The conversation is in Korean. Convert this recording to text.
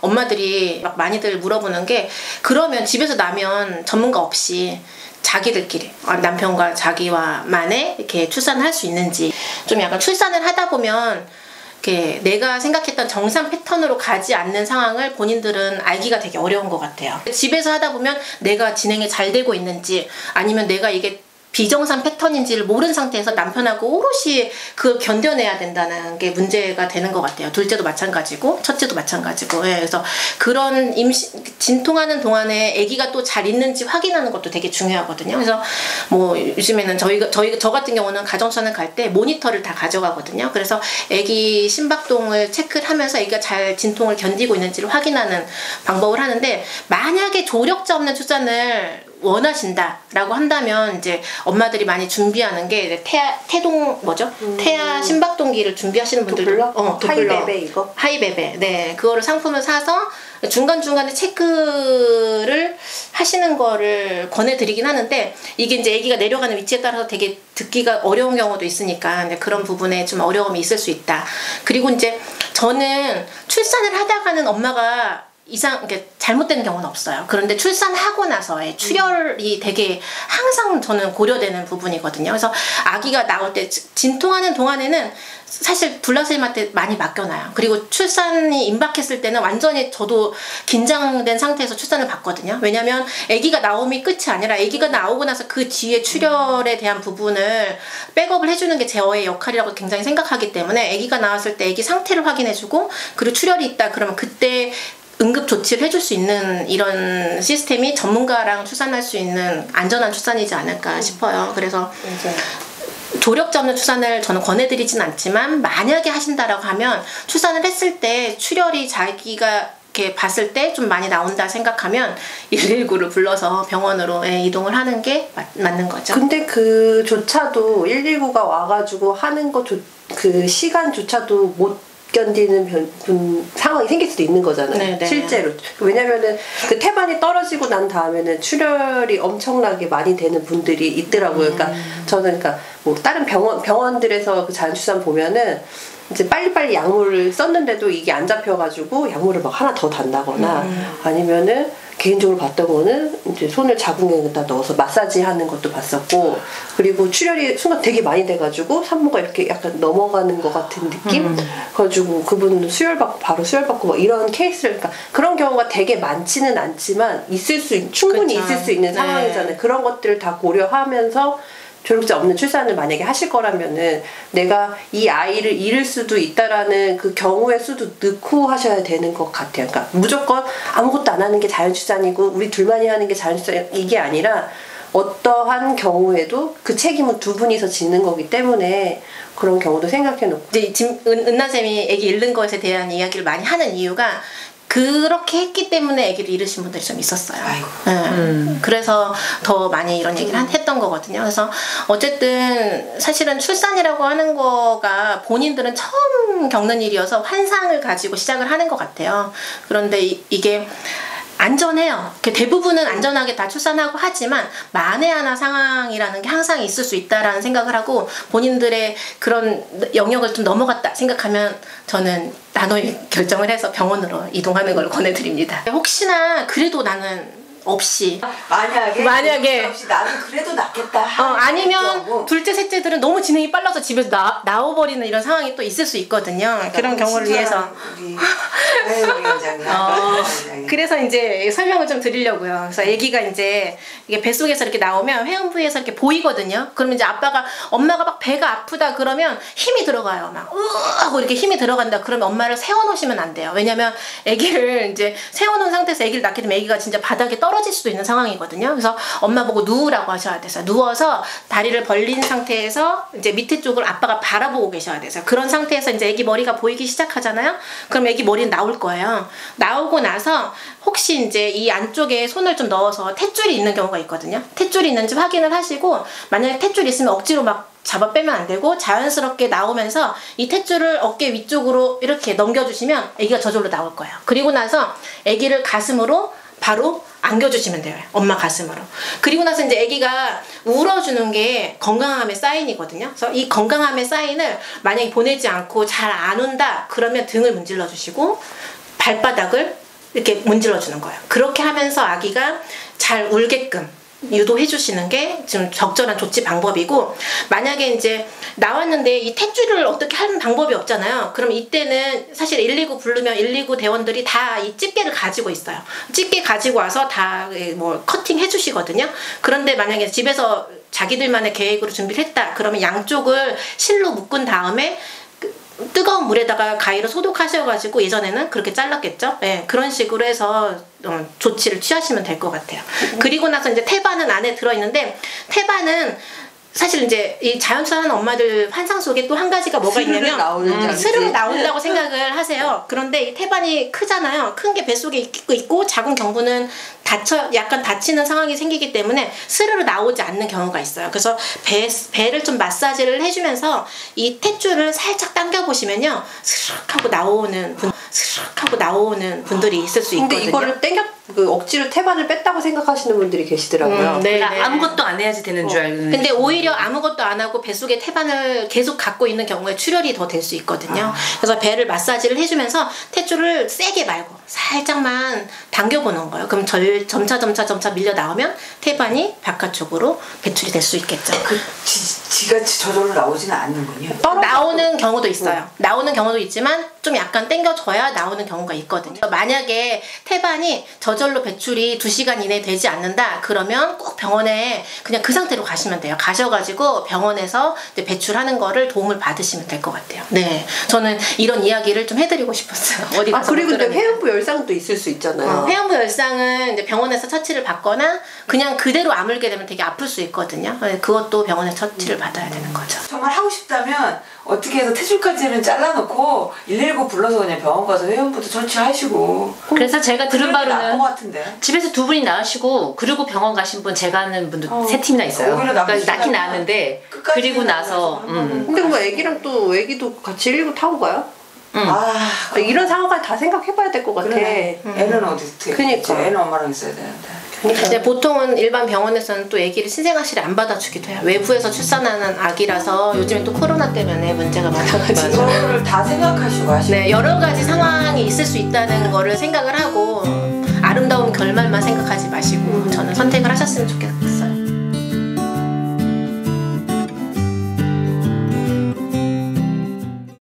엄마들이 막 많이들 물어보는 게, 그러면 집에서 나면 전문가 없이 자기들끼리 남편과 자기와만의 이렇게 출산을 할 수 있는지, 좀 약간 출산을 하다 보면 이렇게 내가 생각했던 정상 패턴으로 가지 않는 상황을 본인들은 알기가 되게 어려운 것 같아요. 집에서 하다 보면 내가 진행이 잘 되고 있는지, 아니면 내가 이게 비정상 패턴인지를 모르는 상태에서 남편하고 오롯이 그걸 견뎌내야 된다는 게 문제가 되는 것 같아요. 둘째도 마찬가지고 첫째도 마찬가지고. 예, 그래서 그런 진통하는 동안에 아기가 또 잘 있는지 확인하는 것도 되게 중요하거든요. 그래서 뭐 요즘에는 저 같은 경우는 가정수산을 갈 때 모니터를 다 가져가거든요. 그래서 아기 심박동을 체크를 하면서 아기가 잘 진통을 견디고 있는지를 확인하는 방법을 하는데, 만약에 조력자 없는 출산을 원하신다라고 한다면 이제 엄마들이 많이 준비하는 게 태동 뭐죠? 태아 심박동기를 준비하시는 분들도 도플러? 하이베베 이거? 하이베베. 네, 그거를 상품을 사서 중간중간에 체크를 하시는 거를 권해드리긴 하는데, 이게 이제 아기가 내려가는 위치에 따라서 되게 듣기가 어려운 경우도 있으니까 그런 부분에 좀 어려움이 있을 수 있다. 그리고 이제 저는 출산을 하다가는 엄마가 이렇게 잘못되는 경우는 없어요. 그런데 출산하고 나서의 출혈이 되게 항상 저는 고려되는 부분이거든요. 그래서 아기가 나올 때 진통하는 동안에는 사실 불나선생님한테 많이 맡겨놔요. 그리고 출산이 임박했을 때는 완전히 저도 긴장된 상태에서 출산을 봤거든요. 왜냐면 아기가 나옴이 끝이 아니라 아기가 나오고 나서 그 뒤에 출혈에 대한 부분을 백업을 해주는 게 저의 역할이라고 굉장히 생각하기 때문에, 아기가 나왔을 때 아기 상태를 확인해주고, 그리고 출혈이 있다 그러면 그때 응급 조치를 해줄 수 있는 이런 시스템이 전문가랑 출산할 수 있는 안전한 출산이지 않을까 싶어요. 그래서 조력자 없는 출산을 저는 권해드리진 않지만, 만약에 하신다라고 하면 출산을 했을 때 출혈이 자기가 이렇게 봤을 때 좀 많이 나온다 생각하면 119를 불러서 병원으로 이동을 하는 게 맞는 거죠. 근데 그조차도 119가 와가지고 하는 그 시간조차도 못 견디는 상황이 생길 수도 있는 거잖아요. 네네. 실제로. 왜냐면은 그 태반이 떨어지고 난 다음에는 출혈이 엄청나게 많이 되는 분들이 있더라고요. 그러니까 저는 뭐 다른 병원들에서 그 자연출산 보면은 이제 빨리빨리 약물을 썼는데도 이게 안 잡혀가지고 약물을 막 하나 더 단다거나, 아니면은 개인적으로 봤던 거는 이제 손을 자궁에다 넣어서 마사지 하는 것도 봤었고, 그리고 출혈이 순간 되게 많이 돼가지고 산모가 이렇게 약간 넘어가는 것 같은 느낌? 그래가지고 그분은 바로 수혈받고 뭐 이런 케이스를, 그러니까 그런 경우가 되게 많지는 않지만 충분히 그쵸. 있을 수 있는 상황이잖아요. 그런 것들을 다 고려하면서 조력자 없는 출산을 만약에 하실 거라면은 내가 이 아이를 잃을 수도 있다라는 그 경우의 수도 넣고 하셔야 되는 것 같아요. 그러니까 무조건 아무것도 안 하는 게 자연출산이고 우리 둘만이 하는 게 자연출산, 이게 아니라 어떠한 경우에도 그 책임은 두 분이서 짓는 거기 때문에 그런 경우도 생각해 놓고. 이제 은나쌤이 아기 잃는 것에 대한 이야기를 많이 하는 이유가, 그렇게 했기 때문에 아기를 잃으신 분들이 좀 있었어요. 그래서 더 많이 이런 얘기를 했던 거거든요. 그래서 어쨌든 사실은 출산이라고 하는 거가 본인들은 처음 겪는 일이어서 환상을 가지고 시작을 하는 것 같아요. 그런데 이게 안전해요. 대부분은 안전하게 다 출산하고 하지만 만에 하나 상황이라는 게 항상 있을 수 있다라는 생각을 하고, 본인들의 그런 영역을 좀 넘어갔다 생각하면 저는 단호히 결정을 해서 병원으로 이동하는 걸 권해드립니다. 혹시나 그래도 나는 없이 만약에 없이 나는 그래도 낫겠다. 아니면 둘째 셋째들은 너무 진행이 빨라서 집에서 나와버리는 이런 상황이 또 있을 수 있거든요. 그런 경우를 위해서 그래서 이제 설명을 좀 드리려고요. 그래서 아기가 이제 이게 뱃속에서 이렇게 나오면 회음부에서 이렇게 보이거든요. 그러면 이제 엄마가 막 배가 아프다 그러면 힘이 들어가요. 막 하고 이렇게 힘이 들어간다 그러면 엄마를 세워놓으시면 안 돼요. 왜냐면 아기를 이제 세워놓은 상태에서 아기를 낳게 되면 아기가 진짜 바닥에 떨어질 수도 있는 상황이거든요. 그래서 엄마 보고 누우라고 하셔야 돼서 누워서 다리를 벌린 상태에서 이제 밑에 쪽을 아빠가 바라보고 계셔야 돼서, 그런 상태에서 이제 아기 머리가 보이기 시작하잖아요. 그럼 아기 머리는 나올 거예요. 나오고 나서 혹시 이제 이 안쪽에 손을 좀 넣어서 탯줄이 있는 경우가 있거든요. 탯줄이 있는지 확인을 하시고, 만약에 탯줄이 있으면 억지로 막 잡아 빼면 안 되고 자연스럽게 나오면서 이 탯줄을 어깨 위쪽으로 이렇게 넘겨주시면 아기가 저절로 나올 거예요. 그리고 나서 아기를 가슴으로 바로 안겨주시면 돼요. 엄마 가슴으로. 그리고 나서 이제 아기가 울어주는 게 건강함의 사인이거든요. 그래서 이 건강함의 사인을 만약에 보내지 않고 잘 안 운다 그러면 등을 문질러 주시고, 발바닥을 이렇게 문질러 주는 거예요. 그렇게 하면서 아기가 잘 울게끔 유도해 주시는 게 지금 적절한 조치 방법이고, 만약에 이제 나왔는데 이 탯줄을 어떻게 하는 방법이 없잖아요. 그럼 이때는 사실 119 부르면 119 대원들이 다 이 집게를 가지고 있어요. 집게 가지고 와서 다 뭐 커팅 해 주시거든요. 그런데 만약에 집에서 자기들만의 계획으로 준비를 했다 그러면 양쪽을 실로 묶은 다음에 뜨거운 물에다가 가위로 소독하셔가지고, 예전에는 그렇게 잘랐겠죠. 네, 그런 식으로 해서 조치를 취하시면 될 것 같아요. 그리고 나서 이제 태반은 안에 들어있는데, 태반은 사실 이제 이 자연출산하는 엄마들 환상 속에 또 한 가지가 뭐가 있냐면 스르르 나온다고 생각을 하세요. 그런데 이 태반이 크잖아요. 큰 게 뱃속에 있고 작은 경부는 약간 다치는 상황이 생기기 때문에 스르르 나오지 않는 경우가 있어요. 그래서 배를 좀 마사지를 해주면서 이 탯줄을 살짝 당겨보시면요, 스르륵 하고 나오는 분들이 있을 수 있거든요. 근데 이거를 억지로 태반을 뺐다고 생각하시는 분들이 계시더라고요. 네, 아무것도 안 해야지 되는 줄 알고. 근데 오히려 아무것도 안 하고 뱃속에 태반을 계속 갖고 있는 경우에 출혈이 더 될 수 있거든요. 그래서 배를 마사지를 해주면서 탯줄을 세게 말고 살짝만 당겨보는 거예요. 그럼 점차 밀려 나오면 태반이 바깥쪽으로 배출이 될 수 있겠죠. 지가 저절로 나오지는 않는군요. 나오는 경우도 있어요. 나오는 경우도 있지만 좀 약간 당겨줘야 나오는 경우가 있거든요. 만약에 태반이 저절로 배출이 2시간 이내에 되지 않는다 그러면 꼭 병원에 그냥 그 상태로 가시면 돼요. 가셔가지고 병원에서 이제 배출하는 거를 도움을 받으시면 될 것 같아요. 네, 저는 이런 이야기를 좀 해드리고 싶었어요. 어디 가서 그리고 근데 회음부 열상도 있을 수 있잖아요. 회음부 열상은 이제 병원에서 처치를 받거나 그냥 그대로 아물게 되면 되게 아플 수 있거든요. 그것도 병원에 처치를 받아야 되는 거죠. 정말 하고 싶다면 어떻게 해서 탯줄까지는 잘라놓고 119 불러서 그냥 병원 가서 회원부터 처치하시고. 그래서 제가 들은 바로는 같은데. 집에서 2분이 나으시고 그리고 병원 가신 분, 제가 아는 분도 3팀이나 있어요. 그러니까 낳긴 낳았는데 그리고 나서 근데 뭐 애기도 같이 119 타고 가요? 이런 상황까지 다 생각해봐야 될 것 같아. 애는 어떻게? 그러니까 애는 엄마랑 있어야 되는데. 근데 보통은 일반 병원에서는 또 아기를 신생아실에 안 받아주기도 해요. 외부에서 출산하는 아기라서 요즘에 또 코로나 때문에 문제가 많아가지고 그거를 다 생각하시고 하시고. 네, 여러 가지 상황이 있을 수 있다는 거를 생각을 하고 아름다운 결말만 생각하지 마시고 저는 선택을 하셨으면 좋겠어요.